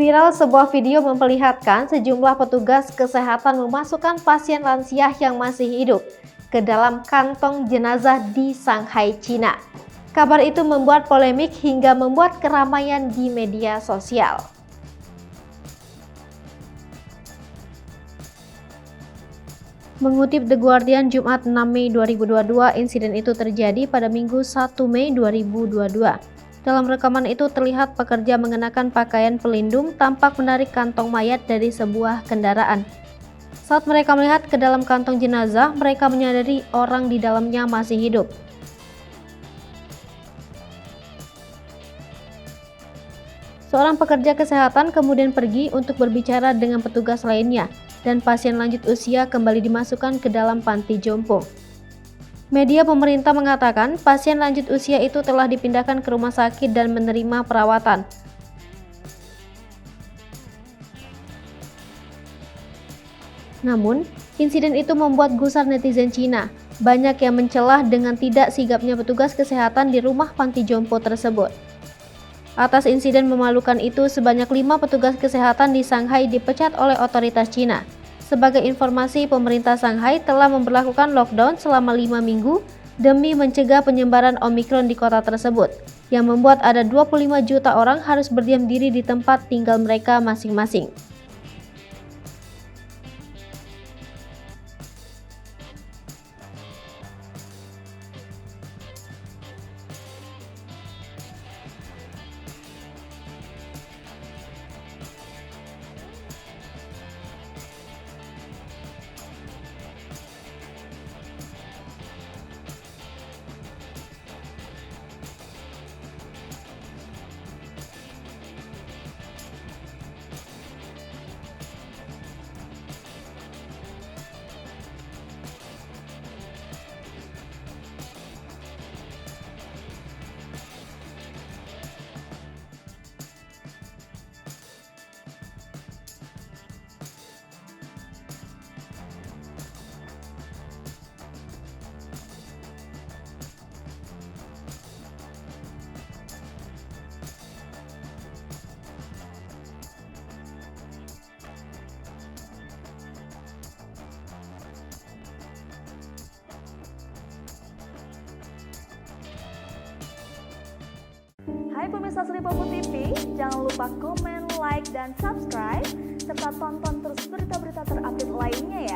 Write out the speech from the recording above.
Viral sebuah video memperlihatkan sejumlah petugas kesehatan memasukkan pasien lansia yang masih hidup ke dalam kantong jenazah di Shanghai, Cina. Kabar itu membuat polemik hingga membuat keramaian di media sosial. Mengutip The Guardian Jumat 6 Mei 2022, insiden itu terjadi pada Minggu 1 Mei 2022. Dalam rekaman itu terlihat pekerja mengenakan pakaian pelindung tampak menarik kantong mayat dari sebuah kendaraan. Saat mereka melihat ke dalam kantong jenazah, mereka menyadari orang di dalamnya masih hidup. Seorang pekerja kesehatan kemudian pergi untuk berbicara dengan petugas lainnya, dan pasien lanjut usia kembali dimasukkan ke dalam panti jompo. Media pemerintah mengatakan pasien lanjut usia itu telah dipindahkan ke rumah sakit dan menerima perawatan. Namun, insiden itu membuat gusar netizen Cina. Banyak yang mencelah dengan tidak sigapnya petugas kesehatan di rumah panti jompo tersebut. Atas insiden memalukan itu, sebanyak 5 petugas kesehatan di Shanghai dipecat oleh otoritas Cina. Sebagai informasi, pemerintah Shanghai telah memberlakukan lockdown selama 5 minggu demi mencegah penyebaran Omikron di kota tersebut, yang membuat ada 25 juta orang harus berdiam diri di tempat tinggal mereka masing-masing. Hai pemirsa Sri Popo TV, jangan lupa komen, like, dan subscribe, serta tonton terus berita-berita terupdate lainnya ya.